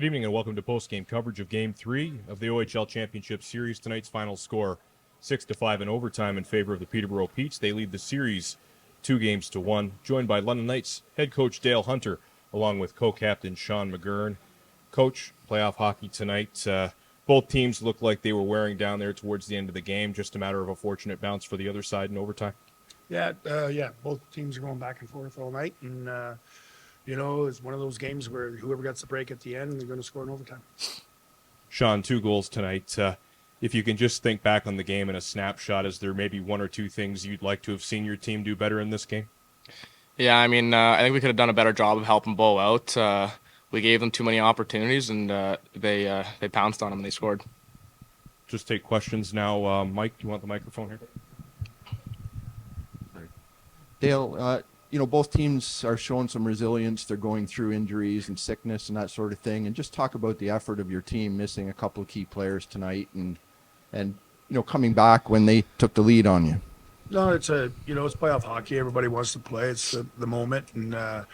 Good evening and welcome to post-game coverage of Game 3 of the OHL Championship Series. Tonight's final score, 6-5 in overtime in favor of the Peterborough Petes. They lead the series 2-1, joined by London Knights head coach Dale Hunter, along with co-captain Sean McGurn. Coach, playoff hockey tonight. Both teams looked like they were wearing down there towards the end of the game, just a matter of a fortunate bounce for the other side in overtime. Yeah, both teams are going back and forth all night, and it's one of those games where whoever gets the break at the end, they're going to score in overtime. Sean, 2 goals tonight. If you can just think back on the game in a snapshot, is there maybe one or two things you'd like to have seen your team do better in this game? Yeah, I think we could have done a better job of helping Bo out. We gave them too many opportunities, and they pounced on them and they scored. Just take questions now. Mike, do you want the microphone here? Dale, both teams are showing some resilience. They're going through injuries and sickness and that sort of thing. And just talk about the effort of your team missing a couple of key players tonight and coming back when they took the lead on you. No, it's playoff hockey. Everybody wants to play. It's the moment, and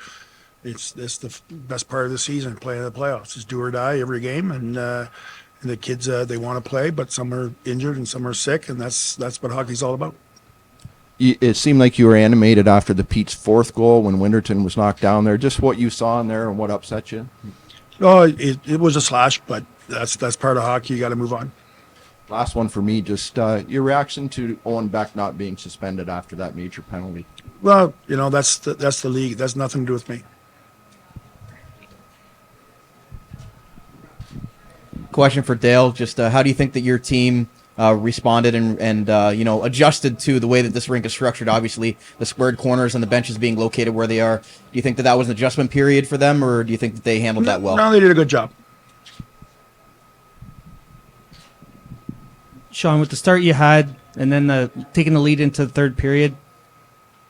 it's the best part of the season, playing the playoffs. It's do or die every game, and the kids they want to play, but some are injured and some are sick, and that's what hockey's all about. It seemed like you were animated after the Pete's fourth goal when Winterton was knocked down there. Just what you saw in there and what upset you? Oh, it was a slash, but that's part of hockey. You got to move on. Last one for me, just your reaction to Owen Beck not being suspended after that major penalty. Well, that's the league. That's nothing to do with me. Question for Dale, just how do you think that your team responded and adjusted to the way that this rink is structured? Obviously, the squared corners and the benches being located where they are. Do you think that was an adjustment period for them, or do you think that they handled that well? No, they did a good job. Sean, with the start you had and then taking the lead into the third period,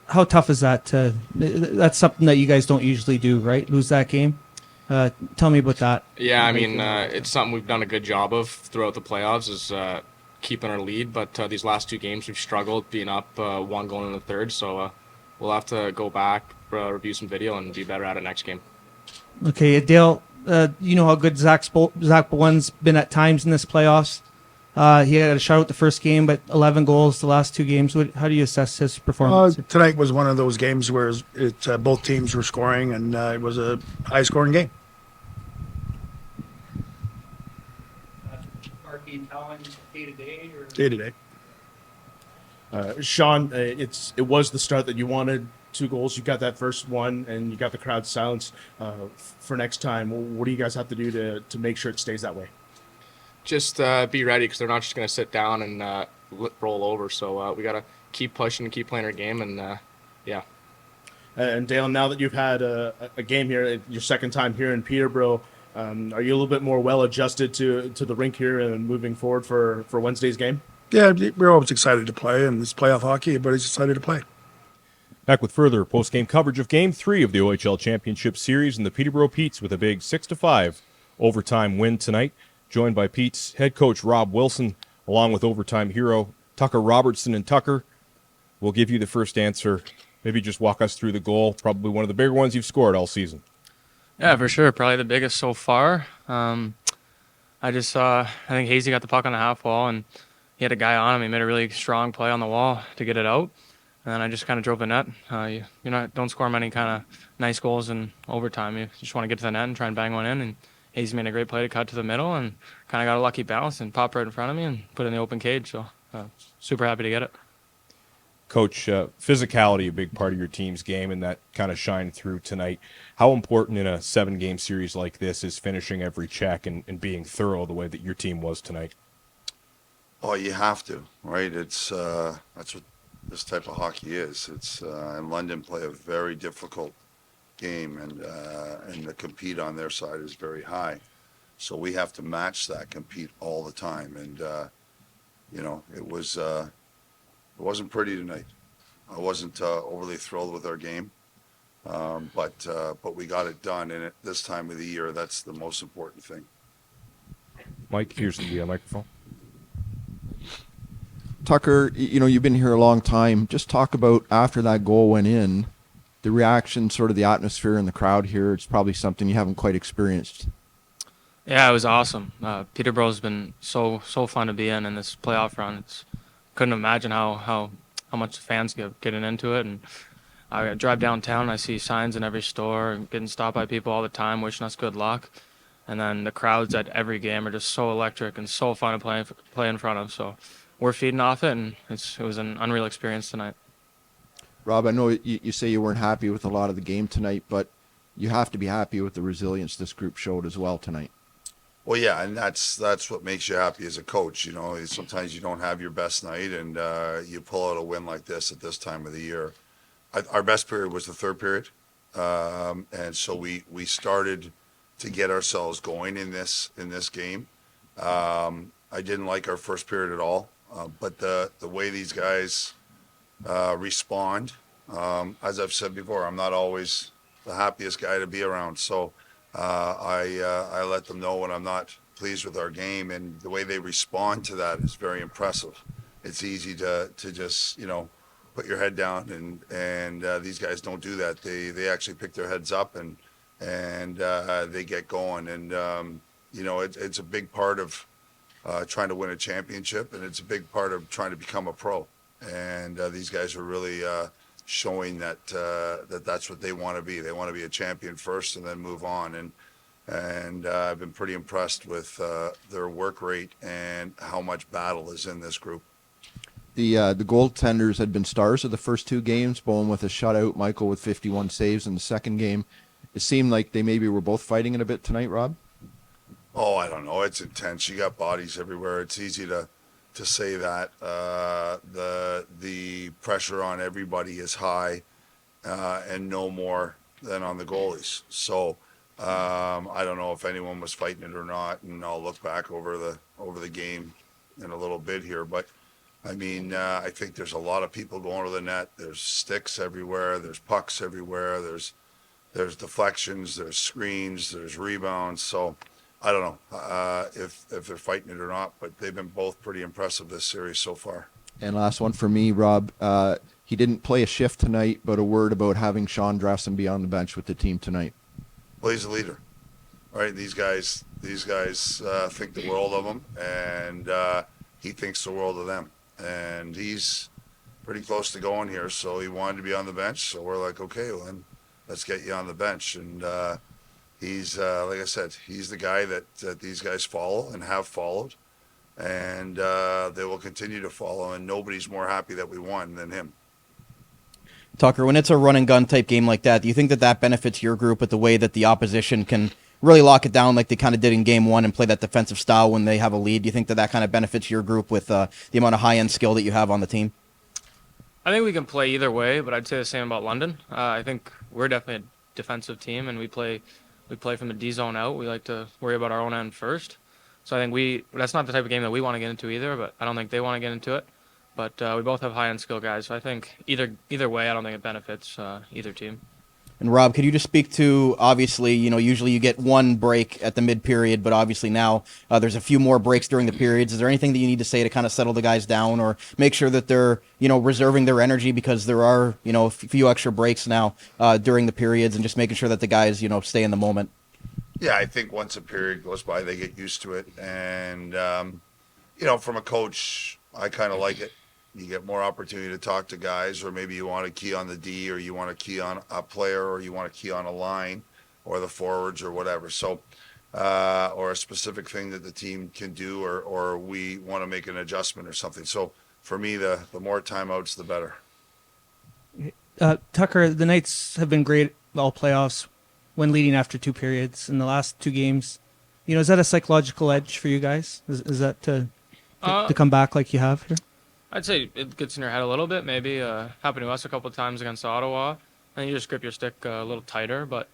how tough is that? That's something that you guys don't usually do, right? Lose that game? Tell me about that. Yeah, it's something we've done a good job of throughout the playoffs is keeping our lead, but these last 2 games we've struggled being up 1 goal in the third, so we'll have to go back, review some video, and be better at it next game. Okay, Dale, you know how good Zach Bowen's been at times in this playoffs. He had a shutout the first game, but 11 goals the last 2 games. How do you assess his performance? Tonight was one of those games where both teams were scoring, and it was a high-scoring game. Day to day. Sean, it was the start that you wanted. 2 goals, you got that first one, and you got the crowd silence. For next time, what do you guys have to do to make sure it stays that way? Just be ready, because they're not just going to sit down and roll over. So we got to keep pushing, keep playing our game, and yeah. And Dale, now that you've had a game here, your second time here in Peterborough, are you a little bit more well-adjusted to the rink here and moving forward for Wednesday's game? Yeah, we're always excited to play, and it's playoff hockey. Everybody's excited to play. Back with further post-game coverage of Game 3 of the OHL Championship Series, and the Peterborough Petes with a big 6-5 overtime win tonight. Joined by Pete's head coach Rob Wilson, along with overtime hero Tucker Robertson. And Tucker, we'll give you the first answer. Maybe just walk us through the goal, probably one of the bigger ones you've scored all season. Yeah, for sure. Probably the biggest so far. I think Hazy got the puck on the half wall, and he had a guy on him. He made a really strong play on the wall to get it out. And then I just kind of drove the net. Don't score many kind of nice goals in overtime. You just want to get to the net and try and bang one in. And Hazy made a great play to cut to the middle and kind of got a lucky bounce and popped right in front of me and put it in the open cage. So super happy to get it. Coach, physicality, a big part of your team's game, and that kind of shined through tonight. How important in a 7-game series like this is finishing every check and being thorough the way that your team was tonight? Oh, you have to, right? That's what this type of hockey is. And London play a very difficult game, and the compete on their side is very high. So we have to match that compete all the time. And, it wasn't pretty tonight. I wasn't overly thrilled with our game, but we got it done. And at this time of the year, that's the most important thing. Mike, here's the microphone. Tucker, you've been here a long time. Just talk about after that goal went in, the reaction, sort of the atmosphere in the crowd here. It's probably something you haven't quite experienced. Yeah, it was awesome. Peterborough's been so fun to be in this playoff run. Couldn't imagine how much the fans getting into it. And I drive downtown, and I see signs in every store, and getting stopped by people all the time, wishing us good luck. And then the crowds at every game are just so electric and so fun to play in front of. So we're feeding off it, and it was an unreal experience tonight. Rob, I know you say you weren't happy with a lot of the game tonight, but you have to be happy with the resilience this group showed as well tonight. Well, yeah, and that's what makes you happy as a coach. You know, sometimes you don't have your best night, and you pull out a win like this at this time of the year. Our best period was the third period, and so we started to get ourselves going in this game. I didn't like our first period at all, but the way these guys respond, as I've said before, I'm not always the happiest guy to be around, so. I let them know when I'm not pleased with our game, and the way they respond to that is very impressive. It's easy to just put your head down, and these guys don't do that. They actually pick their heads up and they get going, and it's a big part of trying to win a championship, and it's a big part of trying to become a pro. And these guys are really showing that that's what they want to be. They want to be a champion first and then move on. And I've been pretty impressed with their work rate and how much battle is in this group. The goaltenders had been stars of the first two games, Bowen with a shutout, Michael with 51 saves in the second game. It seemed like they maybe were both fighting it a bit tonight, Rob? Oh, I don't know. It's intense. You got bodies everywhere. It's easy to say that. The pressure on everybody is high, and no more than on the goalies. So I don't know if anyone was fighting it or not, and I'll look back over the game in a little bit here. But I mean, I think there's a lot of people going to the net. There's sticks everywhere. There's pucks everywhere. There's deflections. There's screens. There's rebounds. So I don't know if they're fighting it or not, but they've been both pretty impressive this series so far. And last one for me, Rob. He didn't play a shift tonight, but a word about having Sean Dressen be on the bench with the team tonight. Well, he's a leader, right? These guys think the world of him, and he thinks the world of them. And he's pretty close to going here, so he wanted to be on the bench. So we're like, okay, well, then let's get you on the bench. And he's, like I said, he's the guy that these guys follow and have followed, and they will continue to follow. And nobody's more happy that we won than him. Tucker, when it's a run and gun type game like that, do you think that benefits your group with the way that the opposition can really lock it down like they kind of did in game one and play that defensive style when they have a lead? Do you think that kind of benefits your group with the amount of high-end skill that you have on the team? I think we can play either way, but I'd say the same about London. I think we're definitely a defensive team, and we play from the D zone out. We like to worry about our own end first. So I think that's not the type of game that we want to get into either, but I don't think they want to get into it. But we both have high-end skill guys, so I think either way, I don't think it benefits either team. And Rob, could you just speak to, obviously, usually you get one break at the mid-period, but obviously now there's a few more breaks during the periods. Is there anything that you need to say to kind of settle the guys down or make sure that they're, reserving their energy because there are, a few extra breaks now during the periods and just making sure that the guys, stay in the moment? Yeah, I think once a period goes by, they get used to it. And, from a coach, I kind of like it. You get more opportunity to talk to guys, or maybe you want to key on the D, or you want to key on a player, or you want to key on a line, or the forwards, or whatever. So, or a specific thing that the team can do, or we want to make an adjustment or something. So, for me, the more timeouts, the better. Tucker, the Knights have been great all playoffs when leading after two periods in the last two games. Is that a psychological edge for you guys? Is that to come back like you have here? I'd say it gets in your head a little bit. Maybe happened to us a couple of times against Ottawa, and you just grip your stick a little tighter. But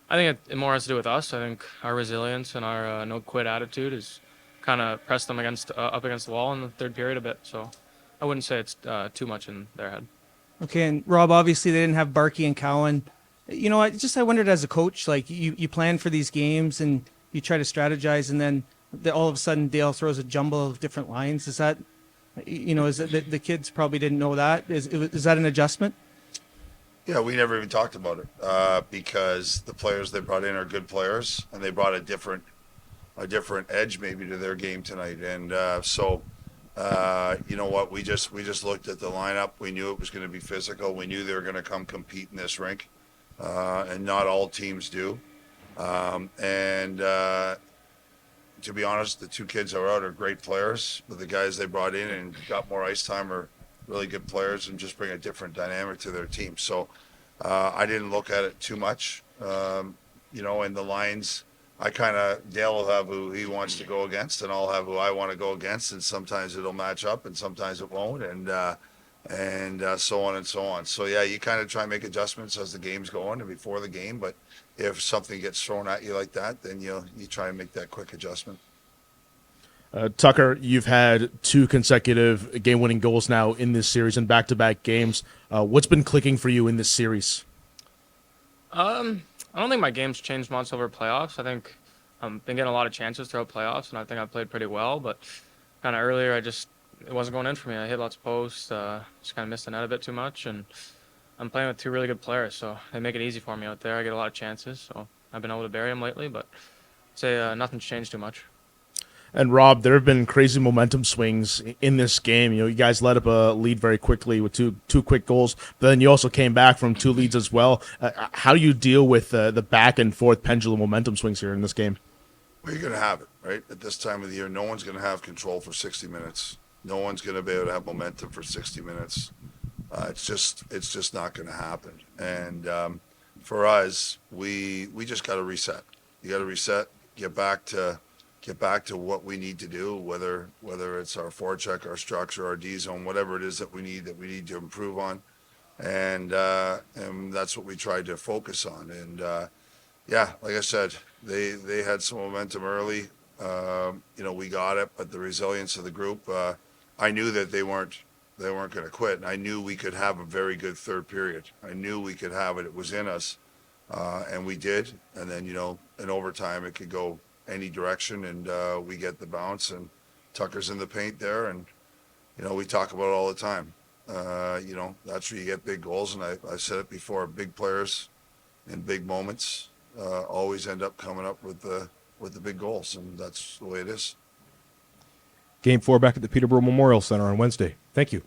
I think it more has to do with us. I think our resilience and our no quit attitude has kind of pressed them up against the wall in the third period a bit. So I wouldn't say it's too much in their head. Okay, and Rob, obviously they didn't have Barkey and Cowan. I wondered as a coach, like you plan for these games and you try to strategize, and then all of a sudden Dale throws a jumble of different lines. Is that? Is it the kids probably didn't know that? Is that an adjustment? Yeah, we never even talked about it because the players they brought in are good players, and they brought a different edge maybe to their game tonight. And you know what? We just looked at the lineup. We knew it was going to be physical. We knew they were going to come compete in this rink, and not all teams do. To be honest, the two kids that are out are great players, but the guys they brought in and got more ice time are really good players and just bring a different dynamic to their team. So I didn't look at it too much. You know, in the lines, Dale will have who he wants to go against, and I'll have who I want to go against, and sometimes it'll match up, and sometimes it won't, and so on and so on. So yeah, you kind of try and make adjustments as the game's going and before the game, but if something gets thrown at you like that, then you try and make that quick adjustment. Tucker, you've had 2 consecutive game-winning goals now in this series in back-to-back games. What's been clicking for you in this series? I don't think my game's changed much over playoffs. I think I've been getting a lot of chances throughout playoffs, and I think I played pretty well. But kind of earlier, it wasn't going in for me. I hit lots of posts, just kind of missed the net a bit too much, and I'm playing with 2 really good players, so they make it easy for me out there. I get a lot of chances, so I've been able to bury them lately, but I'd say nothing's changed too much. And Rob, there have been crazy momentum swings in this game. You know, you guys let up a lead very quickly with two quick goals, but then you also came back from 2 leads as well. How do you deal with the back and forth pendulum momentum swings here in this game? Well, you're going to have it, right? At this time of the year, no one's going to have control for 60 minutes. No one's going to be able to have momentum for 60 minutes. It's just not going to happen. And for us, we just got to reset. You got to reset, get back to what we need to do, whether it's our forecheck, our structure, our D zone, whatever it is that we need to improve on, and that's what we tried to focus on. And yeah, like I said, they had some momentum early. You know, we got it, but the resilience of the group, I knew that they weren't going to quit, and I knew we could have a very good third period. I knew we could have it. It was in us, and we did. And then, you know, in overtime, it could go any direction, and we get the bounce, and Tucker's in the paint there, and you know, we talk about it all the time. You know, that's where you get big goals, and I said it before, big players in big moments always end up coming up with the big goals, and that's the way it is. Game 4 back at the Peterborough Memorial Center on Wednesday. Thank you.